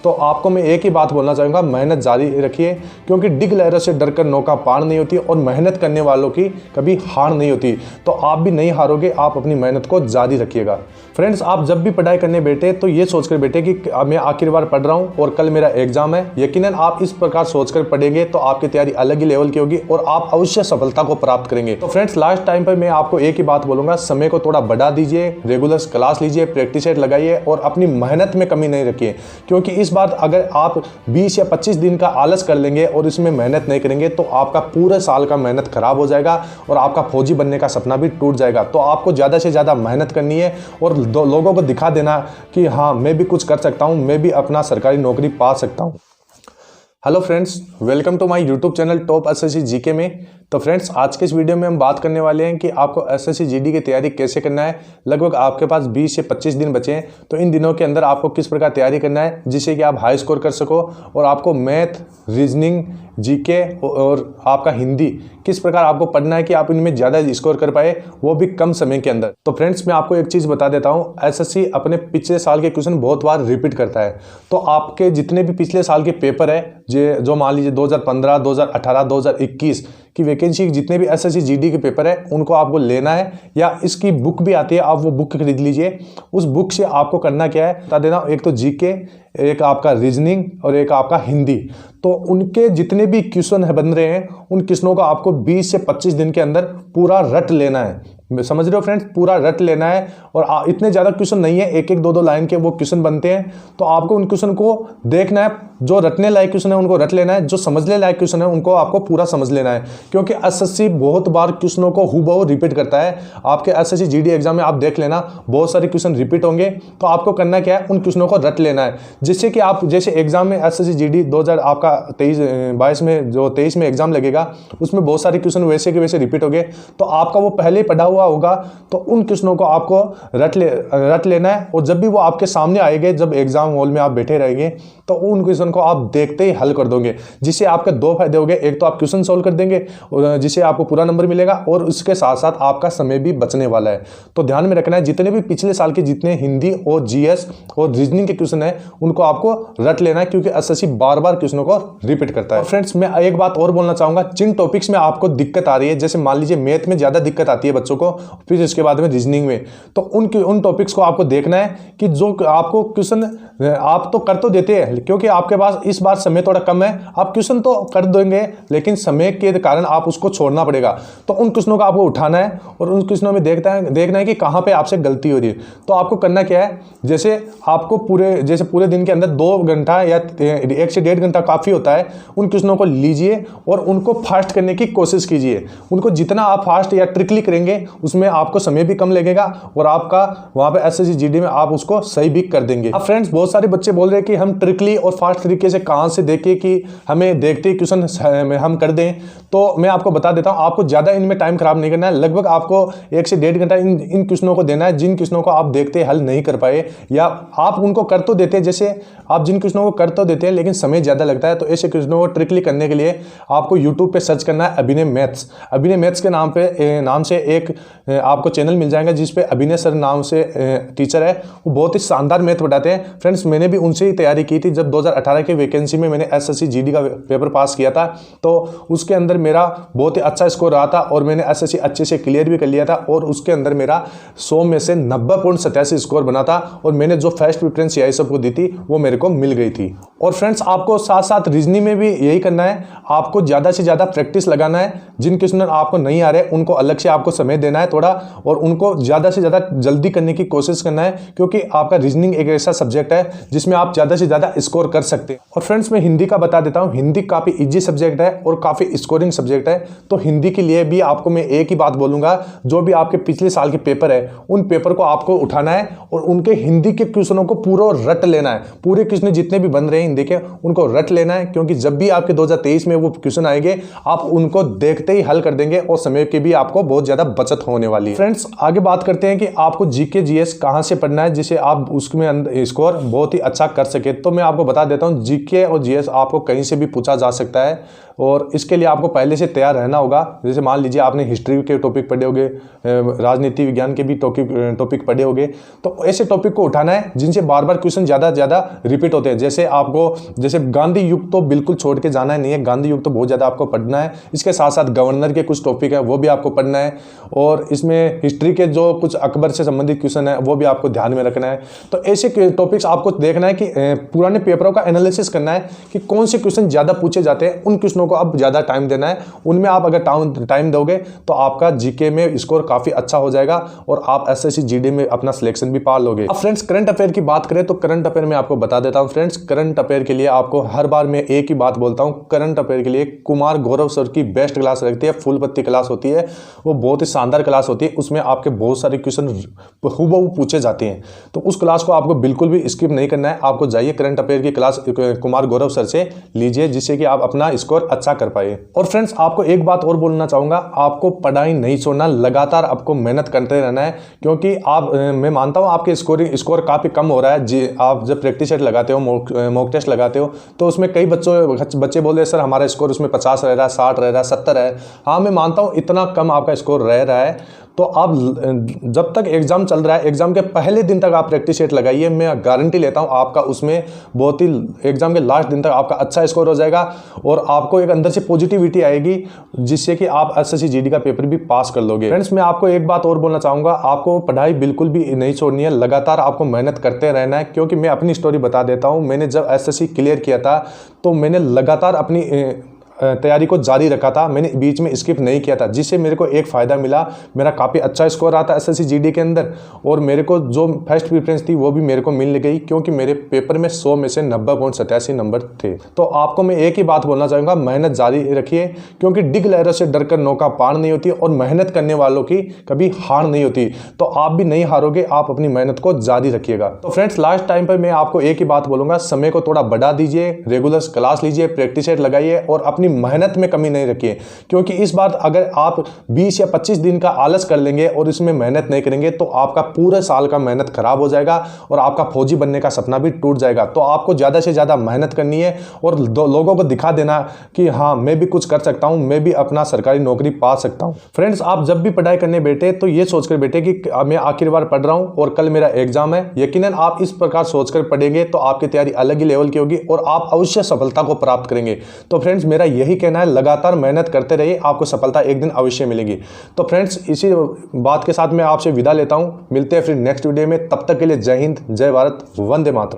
तो आपको मैं एक ही बात बोलना चाहूँगा, मेहनत जारी रखिए, क्योंकि डिग लहरों से डरकर नौका पार नहीं होती और मेहनत करने वालों की कभी हार नहीं होती। तो आप भी नहीं हारोगे, आप अपनी मेहनत को जारी रखिएगा। फ्रेंड्स, आप जब भी पढ़ाई करने बैठे तो ये सोचकर बैठे कि मैं आखिरी बार पढ़ रहा हूँ और कल मेरा एग्जाम है। यकीनन आप इस प्रकार सोचकर पढ़ेंगे तो आपकी तैयारी अलग ही लेवल की होगी और आप अवश्य सफलता को प्राप्त करेंगे। तो फ्रेंड्स, लास्ट टाइम पर मैं आपको एक ही बात बोलूंगा, समय को थोड़ा बढ़ा दीजिए, रेगुलर क्लास लीजिए, प्रैक्टिस सेट लगाइए और अपनी मेहनत में कमी नहीं रखिए। क्योंकि इस बार अगर आप 20 या 25 दिन का आलस कर लेंगे और इसमें मेहनत नहीं करेंगे तो आपका पूरे साल का मेहनत खराब हो जाएगा और आपका फौजी बनने का सपना भी टूट जाएगा। तो आपको ज़्यादा से ज़्यादा मेहनत करनी है और लोगों को दिखा देना कि हाँ, मैं भी कुछ कर सकता हूँ, मैं भी अपना सरकारी नौकरी पा सकता हूँ। Hello friends, welcome to my YouTube channel top SSC GK में। तो फ्रेंड्स, आज के इस वीडियो में हम बात करने वाले हैं कि आपको एसएससी जीडी की तैयारी कैसे करना है। लगभग आपके पास 20 से 25 दिन बचे हैं, तो इन दिनों के अंदर आपको किस प्रकार तैयारी करना है जिससे कि आप हाई स्कोर कर सको और आपको मैथ, रीजनिंग, जीके और आपका हिंदी किस प्रकार आपको पढ़ना है कि आप इनमें ज़्यादा स्कोर कर पाए, वो भी कम समय के अंदर। तो फ्रेंड्स, मैं आपको एक चीज़ बता देता हूँ, एसएससी अपने पिछले साल के क्वेश्चन बहुत बार रिपीट करता है। तो आपके जितने भी पिछले साल के पेपर है जो मान लीजिए 2015, 2018, 2021 की वैकेंसी, जितने भी एसएससी जीडी के पेपर है उनको आपको लेना है, या इसकी बुक भी आती है, आप वो बुक खरीद लीजिए। उस बुक से आपको करना क्या है बता देना, एक तो जीके, एक आपका रीजनिंग और एक आपका हिंदी। तो उनके जितने भी क्वेश्चन बन रहे हैं उन क्वेश्चनों को आपको 20 से 25 दिन के अंदर पूरा रट लेना है। समझ रहे हो फ्रेंड्स, पूरा रट लेना है। और इतने ज़्यादा क्वेश्चन नहीं है, एक एक दो दो लाइन के वो क्वेश्चन बनते हैं। तो आपको उन क्वेश्चन को देखना है, जो रटने लायक क्वेश्चन है उनको रट लेना है, जो समझने लायक क्वेश्चन है उनको आपको पूरा समझ लेना है। क्योंकि एसएससी बहुत बार क्वेश्चनों को हूबहू रिपीट करता है। आपके एसएससी जीडी एग्जाम में आप देख लेना, बहुत सारे क्वेश्चन रिपीट होंगे। तो आपको करना क्या है, उन क्वेश्चनों को रट लेना है, जिससे कि आप जैसे एग्जाम में एसएससी जीडी 2023 में जो 23 में एग्जाम लगेगा उसमें बहुत सारे क्वेश्चन वैसे के वैसे रिपीट हो गए। तो आपका वो पहले ही पढ़ा हुआ होगा, तो उन क्वेश्चनों को आपको रट लेना है। और जब भी वो आपके सामने आएंगे, जब एग्जाम हॉल में आप बैठे रहेंगे, तो उन क्वेश्चन को आप देखते ही हल कर दोगे, जिससे आपके दो फायदे हो गए। एक तो आप क्वेश्चन सोल्व कर देंगे जिससे आपको पूरा नंबर मिलेगा, और उसके साथ साथ आपका समय भी बचने वाला है। तो ध्यान में रखना है, जितने भी पिछले साल के जितने हिंदी और जीएस और रीजनिंग के क्वेश्चन है उनको आपको रट लेना है, क्योंकि एसएससी बार बार क्वेश्चनों को रिपीट करता है। फ्रेंड्स, मैं एक बात और बोलना चाहूंगा, जिन टॉपिक्स में आपको दिक्कत आ रही है, जैसे मान लीजिए मैथ में ज्यादा दिक्कत आती है बच्चों को, फिर इसके बाद में रीजनिंग में, तो उन टॉपिक्स को आपको देखना है कि जो आपको क्वेश्चन आप तो कर तो देते हैं, क्योंकि आपके पास इस बार समय थोड़ा कम है, आप क्वेश्चन तो कर देंगे, लेकिन समय के कारण आप उसको छोड़ना पड़ेगा। तो उन क्वेश्चनों को आपको उठाना है और उन क्वेश्चनों में देखना है कि कहाँ पे आपसे गलती हो रही है। तो आपको करना क्या है, जैसे आपको पूरे दिन के अंदर 2 घंटा या 1 से 1.5 घंटा काफ़ी होता है, उन क्वेश्चनों को लीजिए और उनको फास्ट करने की कोशिश कीजिए। उनको जितना आप फास्ट या ट्रिकली करेंगे उसमें आपको समय भी कम लगेगा और आपका वहाँ पे एसएससी जीडी में आप उसको सही भी कर देंगे। अब फ्रेंड्स, बहुत सारे बच्चे बोल रहे हैं कि हम ट्रिकली और फास्ट तरीके से कहाँ से देखें कि हमें देखते ही क्वेश्चन हम कर दें। तो मैं आपको बता देता हूँ, आपको ज़्यादा इनमें टाइम खराब नहीं करना है। लगभग आपको 1 से 1.5 घंटा इन क्वेश्चनों को देना है, जिन क्वेश्चनों को आप देखते हल नहीं कर पाए, या आप उनको कर तो देते हैं, जैसे आप जिन क्वेश्चनों को कर तो देते हैं लेकिन समय ज़्यादा लगता है। तो ऐसे क्वेश्चनों को ट्रिकली करने के लिए आपको यूट्यूब पर सर्च करना है अभिनय मैथ्स। अभिनय मैथ्स के नाम से एक आपको चैनल मिल जाएगा, जिसपे अभिनय सर नाम से टीचर है, वो बहुत ही शानदार मैथ बताते हैं। फ्रेंड्स, मैंने भी उनसे ही तैयारी की थी। जब 2018 की वैकेंसी में मैंने एसएससी जीडी का पेपर पास किया था, तो उसके अंदर मेरा बहुत ही अच्छा स्कोर रहा था और मैंने एसएससी अच्छे से क्लियर भी कर लिया था, और उसके अंदर मेरा 100 में से 90.87 स्कोर बना था, और मैंने जो फर्स्ट प्रेफरेंस सीआई सबको दी थी वो मेरे को मिल गई थी। और फ्रेंड्स, आपको साथ साथ रीजनिंग में भी यही करना है, आपको ज़्यादा से ज़्यादा प्रैक्टिस लगाना है। जिन क्वेश्चन आपको नहीं आ रहे उनको अलग से आपको समय देना है थोड़ा, और उनको ज़्यादा से ज़्यादा जल्दी करने की कोशिश करना है, क्योंकि आपका रीजनिंग एक ऐसा सब्जेक्ट है जिसमें आप ज़्यादा से ज़्यादा स्कोर कर सकते हैं। और फ्रेंड्स, मैं हिंदी का बता देता हूँ, हिंदी काफ़ी इजी सब्जेक्ट है और काफ़ी स्कोरिंग सब्जेक्ट है। तो हिंदी के लिए भी आपको मैं एक ही बात बोलूँगा, जो भी आपके पिछले साल के पेपर है उन पेपर को आपको उठाना है और उनके हिंदी के क्वेश्चनों को पूरा रट लेना है। पूरे क्वेश्चन जितने भी बन रहे हैं हिंदी के उनको रट लेना है, क्योंकि जब भी आपके 2023 में वो क्वेश्चन आएंगे आप उनको देखते ही हल कर देंगे और समय की भी आपको बहुत ज़्यादा बचत होने वाली है। फ्रेंड्स, आगे बात करते हैं कि आपको जीके जीएस कहाँ से पढ़ना है जिसे आप उसमें स्कोर बहुत ही अच्छा कर सके। तो मैं आपको बता देता हूँ, जीके और जीएस आपको कहीं से भी पूछा जा सकता है। और इसके लिए आपको पहले से तैयार रहना होगा। जैसे मान लीजिए आपने हिस्ट्री के टॉपिक पढ़े होंगे, राजनीति विज्ञान के भी टॉपिक पढ़े होंगे, तो ऐसे टॉपिक को उठाना है जिनसे बार बार क्वेश्चन ज़्यादा रिपीट होते हैं। जैसे गांधी युग तो बिल्कुल छोड़ के जाना नहीं है, गांधी युग तो बहुत ज़्यादा आपको पढ़ना है। इसके साथ साथ गवर्नर के कुछ टॉपिक है वो भी आपको पढ़ना है, और इसमें हिस्ट्री के जो कुछ अकबर से संबंधित क्वेश्चन है वो भी आपको ध्यान में रखना है। तो ऐसे टॉपिक्स आपको देखना है कि पुराने पेपरों का एनालिसिस करना है कि कौन से क्वेश्चन ज़्यादा पूछे जाते हैं, उन क्वेश्चनों को आप ज़्यादा टाइम देना है। उनमें आप अगर टाइम दोगे तो आपका जीके में स्कोर काफ़ी अच्छा हो जाएगा और आप एसएससी जीडी में अपना सिलेक्शन भी पा लोगे। अब फ्रेंड्स करंट अफेयर की बात करें तो करंट अफेयर में आपको बता देता हूं फ्रेंड्स, करंट अफेयर के लिए आपको हर बार मैं एक ही बात बोलता हूं, करंट अफेयर के लिए कुमार गौरव सर की बेस्ट क्लास लगती है, फुल पत्ती क्लास होती है, वो बहुत ही शानदार क्लास होती है। उसमें आपके बहुत सारे क्वेश्चन हूबहू पूछे जाते हैं, तो उस क्लास को आपको बिल्कुल भी स्किप नहीं करना है। आपको जाइए करंट अफेयर की क्लास कुमार गौरव सर से लीजिए, जिससे कि आप अपना स्कोर अच्छा कर पाए। और फ्रेंड्स आपको एक बात और बोलना चाहूंगा, आपको पढ़ाई नहीं छोड़ना, लगातार आपको मेहनत करते रहना है, क्योंकि मैं मानता हूं आपके स्कोर काफी कम हो रहा है। जी आप जब प्रैक्टिस सेट लगाते हो, मॉक टेस्ट लगाते हो, तो उसमें कई बच्चे बोल रहे हैं सर हमारा स्कोर उसमें 50 रह रहा है, 60 रह रहा है, 70 है। हाँ मैं मानता हूं इतना कम आपका स्कोर रह रहा है, तो आप जब तक एग्जाम चल रहा है, एग्जाम के पहले दिन तक आप प्रैक्टिस सेट लगाइए, मैं गारंटी लेता हूं आपका उसमें बहुत ही एग्जाम के लास्ट दिन तक आपका अच्छा स्कोर हो जाएगा और आपको एक अंदर से पॉजिटिविटी आएगी, जिससे कि आप एसएससी जीडी का पेपर भी पास कर लोगे। फ्रेंड्स मैं आपको एक बात और बोलना चाहूंगा, आपको पढ़ाई बिल्कुल भी नहीं छोड़नी है, लगातार आपको मेहनत करते रहना है। क्योंकि मैं अपनी स्टोरी बता देता हूं, मैंने जब एसएससी क्लियर किया था तो मैंने लगातार अपनी तैयारी को जारी रखा था, मैंने बीच में स्किप नहीं किया था, जिससे मेरे को एक फ़ायदा मिला, मेरा काफ़ी अच्छा स्कोर आता एसएससी जीडी के अंदर, और मेरे को जो फर्स्ट प्रेफरेंस थी वो भी मेरे को मिल गई, क्योंकि मेरे पेपर में 100 में से 90.87 नंबर थे। तो आपको मैं एक ही बात बोलना चाहूँगा, मेहनत जारी रखिए, क्योंकि डिग लहरों से डरकर नौका पार नहीं होती और मेहनत करने वालों की कभी हार नहीं होती। तो आप भी नहीं हारोगे, आप अपनी मेहनत को जारी रखिएगा। तो फ्रेंड्स लास्ट टाइम पर मैं आपको एक ही बात बोलूँगा, समय को थोड़ा बढ़ा दीजिए, रेगुलर क्लास लीजिए, प्रैक्टिस सेट लगाइए और अपनी मेहनत में कमी नहीं रखिए। क्योंकि इस बार अगर आप 20 या 25 दिन का आलस कर लेंगे और इसमें मेहनत नहीं करेंगे तो आपका पूरे साल का मेहनत खराब हो जाएगा और आपका फौजी बनने का सपना भी टूट जाएगा। तो आपको ज़्यादा से ज़्यादा मेहनत करनी है और लोगों को दिखा देना कि हाँ मैं भी कुछ कर सकता हूँ, मैं भी अपना सरकारी नौकरी पा सकता हूँ। फ्रेंड्स आप जब भी पढ़ाई करने बैठे तो ये सोचकर बैठे कि मैं आखिरी बार पढ़ रहा हूँ और कल मेरा एग्जाम है। यकीनन आप इस प्रकार सोचकर पढ़ेंगे तो आपकी तैयारी अलग ही लेवल की होगी और आप अवश्य सफलता को प्राप्त करेंगे। तो फ्रेंड्स मेरा यही कहना है, लगातार मेहनत करते रहिए, आपको सफलता एक दिन अवश्य मिलेगी। तो फ्रेंड्स इसी बात के साथ मैं आपसे विदा लेता हूं, मिलते हैं फिर नेक्स्ट वीडियो में। तब तक के लिए जय हिंद, जय भारत, वंदे मातरम।